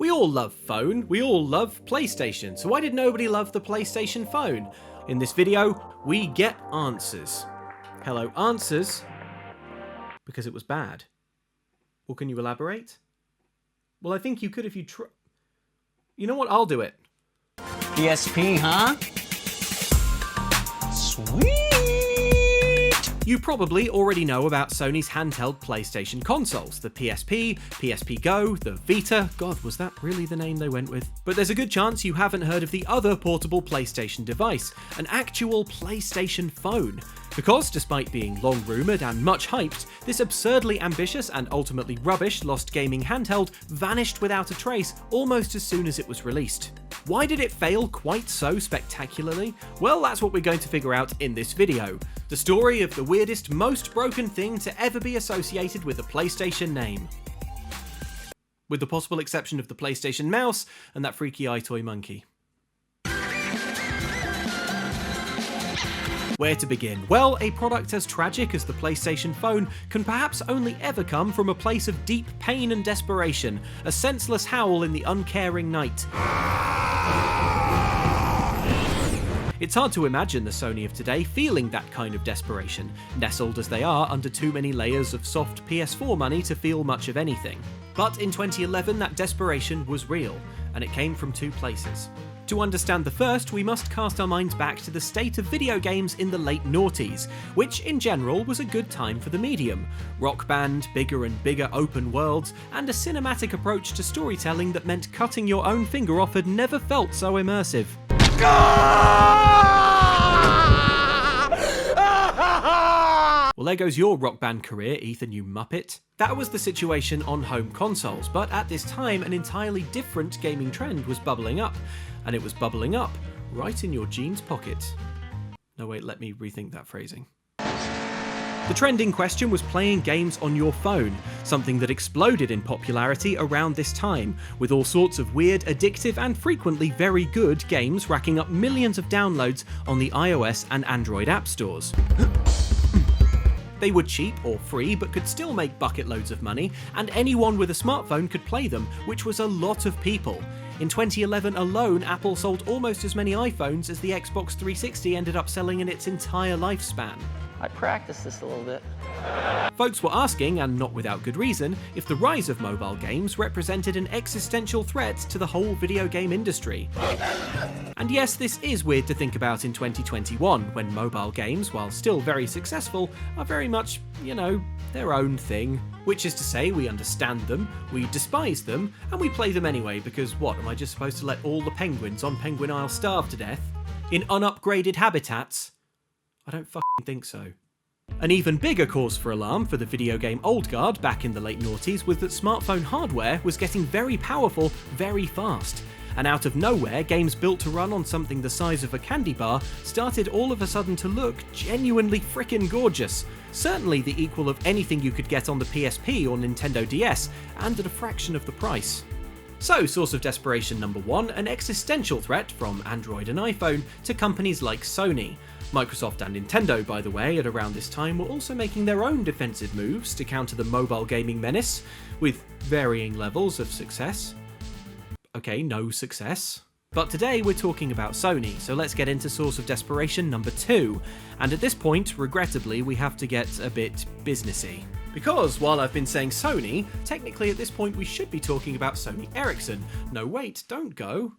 We all love phone, we all love PlayStation, so why did nobody love the PlayStation phone? In this video, we get answers. Hello, answers? Because it was bad. Or can you elaborate? Well, I think you could if you try. You know what? I'll do it. PSP, huh? Sweet! You probably already know about Sony's handheld PlayStation consoles, the PSP, PSP Go, the Vita. God, was that really the name they went with? But there's a good chance you haven't heard of the other portable PlayStation device, an actual PlayStation phone. Because, despite being long rumoured and much hyped, this absurdly ambitious and ultimately rubbish lost gaming handheld vanished without a trace almost as soon as it was released. Why did it fail quite so spectacularly? Well, that's what we're going to figure out in this video. The story of the weirdest, most broken thing to ever be associated with a PlayStation name. With the possible exception of the PlayStation mouse and that freaky iToy monkey. Where to begin? Well, a product as tragic as the PlayStation phone can perhaps only ever come from a place of deep pain and desperation, a senseless howl in the uncaring night. It's hard to imagine the Sony of today feeling that kind of desperation, nestled as they are under too many layers of soft PS4 money to feel much of anything. But in 2011 that desperation was real, and it came from two places. To understand the first, we must cast our minds back to the state of video games in the late noughties, which in general was a good time for the medium. Rock Band, bigger and bigger open worlds, and a cinematic approach to storytelling that meant cutting your own finger off had never felt so immersive. Well, there goes your Rock Band career, Ethan, you muppet. That was the situation on home consoles, but at this time an entirely different gaming trend was bubbling up. And it was bubbling up right in your jeans pocket. No wait, let me rethink that phrasing. The trend in question was playing games on your phone, something that exploded in popularity around this time, with all sorts of weird, addictive and frequently very good games racking up millions of downloads on the iOS and Android app stores. They were cheap or free, but could still make bucket loads of money, and anyone with a smartphone could play them, which was a lot of people. In 2011 alone, Apple sold almost as many iPhones as the Xbox 360 ended up selling in its entire lifespan. I practiced this a little bit. Folks were asking, and not without good reason, if the rise of mobile games represented an existential threat to the whole video game industry. And yes, this is weird to think about in 2021, when mobile games, while still very successful, are very much, you know, their own thing. Which is to say, we understand them, we despise them, and we play them anyway, because what, am I just supposed to let all the penguins on Penguin Isle starve to death? In unupgraded habitats? I don't fucking think so. An even bigger cause for alarm for the video game old guard back in the late noughties was that smartphone hardware was getting very powerful very fast. And out of nowhere, games built to run on something the size of a candy bar started all of a sudden to look genuinely frickin' gorgeous. Certainly the equal of anything you could get on the PSP or Nintendo DS, and at a fraction of the price. So, source of desperation number one, an existential threat from Android and iPhone to companies like Sony. Microsoft and Nintendo, by the way, at around this time were also making their own defensive moves to counter the mobile gaming menace, with varying levels of success. Okay, no success. But today we're talking about Sony, so let's get into source of desperation number two. And at this point, regrettably, we have to get a bit businessy. Because while I've been saying Sony, technically at this point we should be talking about Sony Ericsson. No wait, don't go.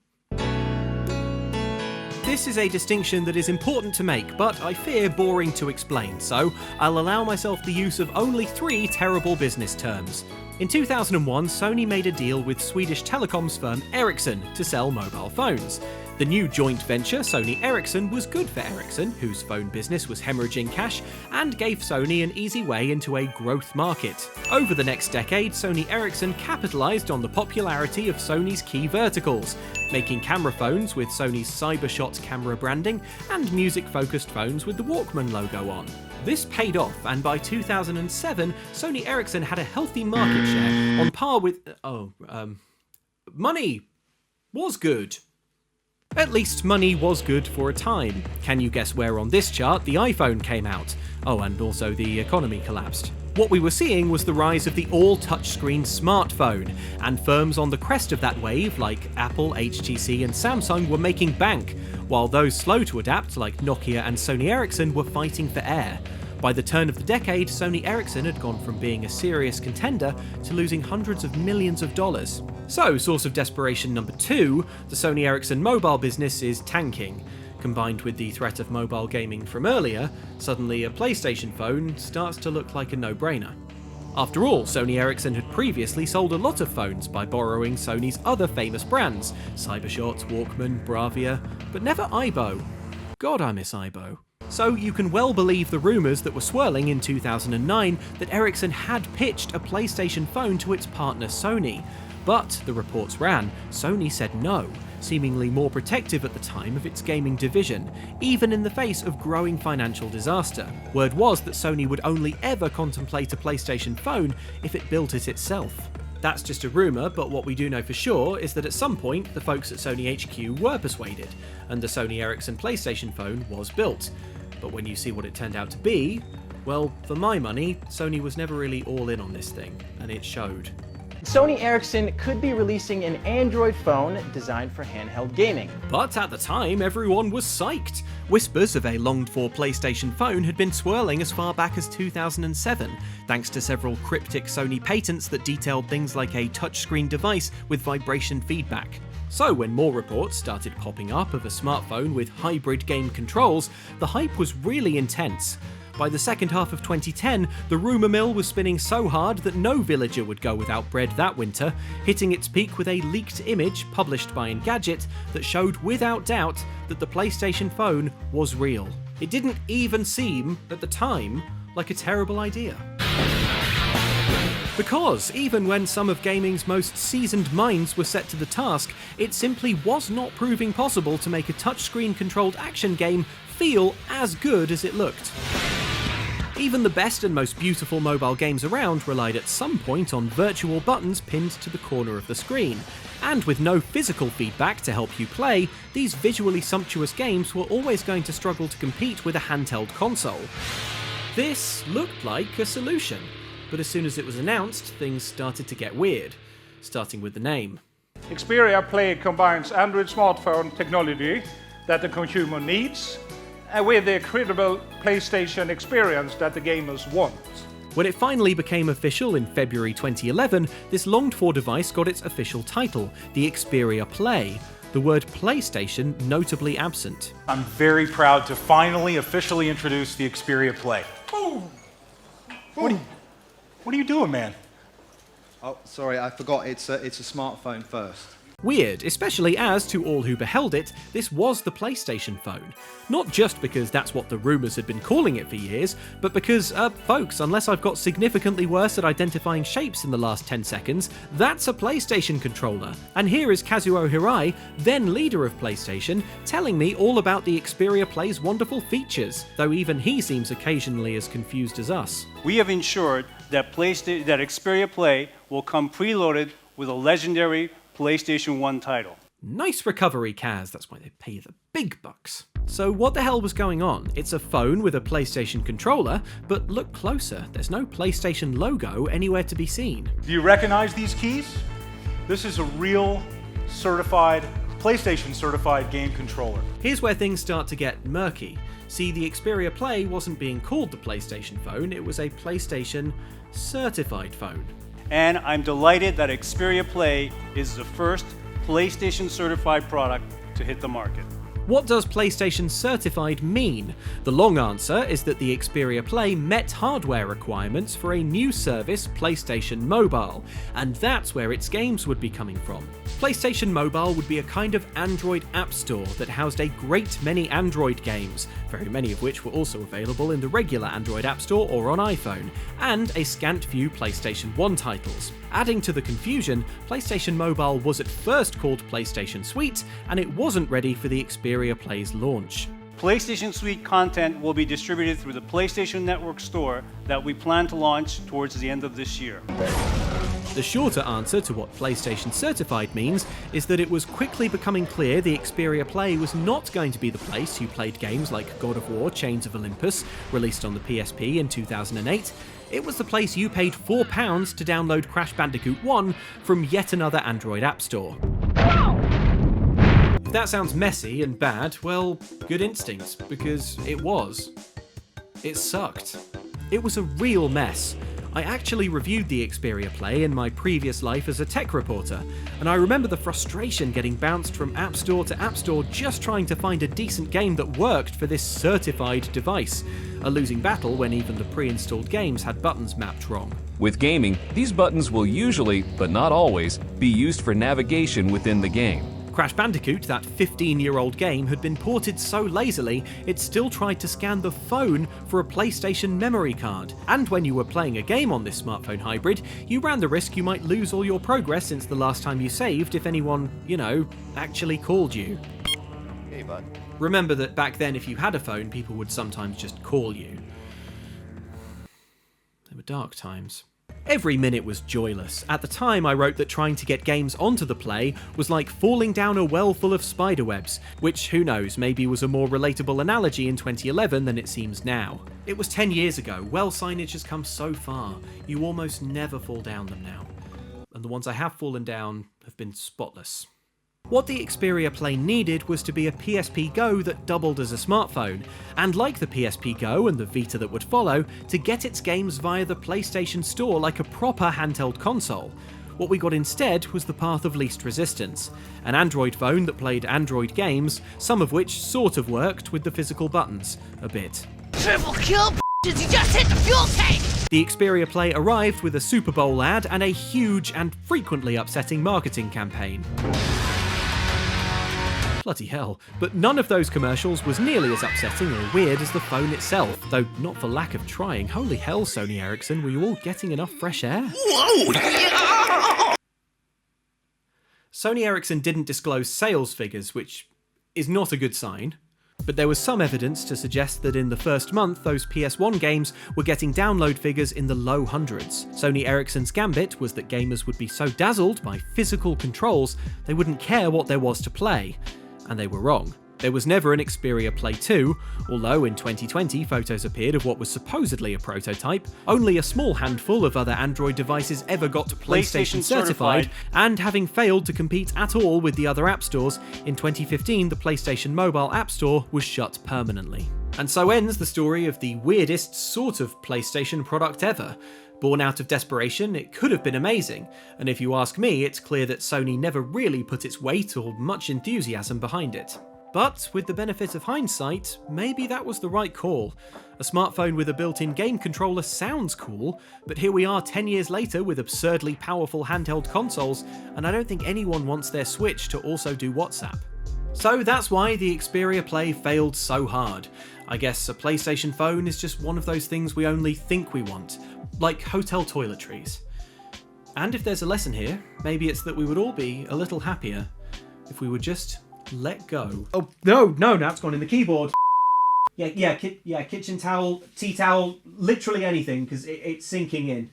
This is a distinction that is important to make, but I fear boring to explain, so I'll allow myself the use of only three terrible business terms. In 2001, Sony made a deal with Swedish telecoms firm Ericsson to sell mobile phones. The new joint venture, Sony Ericsson, was good for Ericsson, whose phone business was hemorrhaging cash, and gave Sony an easy way into a growth market. Over the next decade, Sony Ericsson capitalized on the popularity of Sony's key verticals, making camera phones with Sony's CyberShot camera branding, and music-focused phones with the Walkman logo on. This paid off, and by 2007, Sony Ericsson had a healthy market share, on par with... money was good. At least money was good for a time. Can you guess where on this chart the iPhone came out? Oh, and also the economy collapsed. What we were seeing was the rise of the all-touchscreen smartphone, and firms on the crest of that wave like Apple, HTC and Samsung were making bank, while those slow to adapt like Nokia and Sony Ericsson were fighting for air. By the turn of the decade, Sony Ericsson had gone from being a serious contender to losing hundreds of millions of dollars. So, source of desperation number 2, the Sony Ericsson mobile business is tanking. Combined with the threat of mobile gaming from earlier, suddenly a PlayStation phone starts to look like a no-brainer. After all, Sony Ericsson had previously sold a lot of phones by borrowing Sony's other famous brands, Cybershot, Walkman, Bravia, but never Aibo. God, I miss Aibo. So you can well believe the rumours that were swirling in 2009 that Ericsson had pitched a PlayStation phone to its partner Sony. But, the reports ran, Sony said no, seemingly more protective at the time of its gaming division, even in the face of growing financial disaster. Word was that Sony would only ever contemplate a PlayStation phone if it built it itself. That's just a rumour, but what we do know for sure is that at some point the folks at Sony HQ were persuaded, and the Sony Ericsson PlayStation phone was built. But when you see what it turned out to be, well, for my money, Sony was never really all in on this thing, and it showed. Sony Ericsson could be releasing an Android phone designed for handheld gaming. But at the time, everyone was psyched. Whispers of a longed-for PlayStation phone had been swirling as far back as 2007, thanks to several cryptic Sony patents that detailed things like a touchscreen device with vibration feedback. So when more reports started popping up of a smartphone with hybrid game controls, the hype was really intense. By the second half of 2010, the rumour mill was spinning so hard that no villager would go without bread that winter, hitting its peak with a leaked image published by Engadget that showed without doubt that the PlayStation phone was real. It didn't even seem, at the time, like a terrible idea. Because even when some of gaming's most seasoned minds were set to the task, it simply was not proving possible to make a touchscreen controlled action game feel as good as it looked. Even the best and most beautiful mobile games around relied at some point on virtual buttons pinned to the corner of the screen, and with no physical feedback to help you play, these visually sumptuous games were always going to struggle to compete with a handheld console. This looked like a solution, but as soon as it was announced, things started to get weird, starting with the name. Xperia Play combines Android smartphone technology that the consumer needs with the incredible PlayStation experience that the gamers want. When it finally became official in February 2011, this longed-for device got its official title, the Xperia Play, the word PlayStation notably absent. I'm very proud to finally officially introduce the Xperia Play. What are you doing, man? Oh, sorry, I forgot it's a smartphone first. Weird, especially as, to all who beheld it, this was the PlayStation phone. Not just because that's what the rumours had been calling it for years, but because, folks, unless I've got significantly worse at identifying shapes in the last 10 seconds, that's a PlayStation controller. And here is Kazuo Hirai, then leader of PlayStation, telling me all about the Xperia Play's wonderful features, though even he seems occasionally as confused as us. We have ensured that Xperia Play will come preloaded with a legendary PlayStation 1 title. Nice recovery, Kaz, that's why they pay you the big bucks. So what the hell was going on? It's a phone with a PlayStation controller, but look closer, there's no PlayStation logo anywhere to be seen. Do you recognize these keys? This is a real PlayStation certified game controller. Here's where things start to get murky. See, the Xperia Play wasn't being called the PlayStation phone, it was a PlayStation certified phone. And I'm delighted that Xperia Play is the first PlayStation certified product to hit the market. What does PlayStation certified mean? The long answer is that the Xperia Play met hardware requirements for a new service, PlayStation Mobile, and that's where its games would be coming from. PlayStation Mobile would be a kind of Android app store that housed a great many Android games, very many of which were also available in the regular Android App Store or on iPhone, and a scant few PlayStation 1 titles. Adding to the confusion, PlayStation Mobile was at first called PlayStation Suite, and it wasn't ready for the Xperia Play's launch. PlayStation Suite content will be distributed through the PlayStation Network store that we plan to launch towards the end of this year. The shorter answer to what PlayStation Certified means is that it was quickly becoming clear the Xperia Play was not going to be the place you played games like God of War Chains of Olympus, released on the PSP in 2008. It was the place you paid £4 to download Crash Bandicoot 1 from yet another Android app store. If that sounds messy and bad, well, good instincts, because it was. It sucked. It was a real mess. I actually reviewed the Xperia Play in my previous life as a tech reporter, and I remember the frustration getting bounced from App Store to App Store just trying to find a decent game that worked for this certified device, a losing battle when even the pre-installed games had buttons mapped wrong. With gaming, these buttons will usually, but not always, be used for navigation within the game. Crash Bandicoot, that 15-year-old game, had been ported so lazily it still tried to scan the phone for a PlayStation memory card. And when you were playing a game on this smartphone hybrid, you ran the risk you might lose all your progress since the last time you saved if anyone, actually called you. Hey, bud. Remember that back then if you had a phone, people would sometimes just call you. They were dark times. Every minute was joyless. At the time, I wrote that trying to get games onto the Play was like falling down a well full of spiderwebs, which, who knows, maybe was a more relatable analogy in 2011 than it seems now. It was 10 years ago. Well, signage has come so far. You almost never fall down them now. And the ones I have fallen down have been spotless. What the Xperia Play needed was to be a PSP Go that doubled as a smartphone, and like the PSP Go and the Vita that would follow, to get its games via the PlayStation Store like a proper handheld console. What we got instead was the path of least resistance, an Android phone that played Android games, some of which sort of worked with the physical buttons, a bit. Triple kill, bitches, you just hit the fuel tank! The Xperia Play arrived with a Super Bowl ad and a huge and frequently upsetting marketing campaign. Bloody hell. But none of those commercials was nearly as upsetting or weird as the phone itself, though not for lack of trying. Holy hell, Sony Ericsson, were you all getting enough fresh air? Whoa! Yeah! Sony Ericsson didn't disclose sales figures, which is not a good sign. But there was some evidence to suggest that in the first month, those PS1 games were getting download figures in the low hundreds. Sony Ericsson's gambit was that gamers would be so dazzled by physical controls, they wouldn't care what there was to play. And they were wrong. There was never an Xperia Play 2, although in 2020 photos appeared of what was supposedly a prototype. Only a small handful of other Android devices ever got PlayStation certified, and having failed to compete at all with the other app stores, in 2015 the PlayStation Mobile App Store was shut permanently. And so ends the story of the weirdest sort of PlayStation product ever. Born out of desperation, it could have been amazing, and if you ask me, it's clear that Sony never really put its weight or much enthusiasm behind it. But with the benefit of hindsight, maybe that was the right call. A smartphone with a built-in game controller sounds cool, but here we are 10 years later with absurdly powerful handheld consoles, and I don't think anyone wants their Switch to also do WhatsApp. So that's why the Xperia Play failed so hard. I guess a PlayStation phone is just one of those things we only think we want, like hotel toiletries. And if there's a lesson here, maybe it's that we would all be a little happier if we would just let go. Oh, no, that's gone in the keyboard. Yeah, kitchen towel, tea towel, literally anything, because it's sinking in.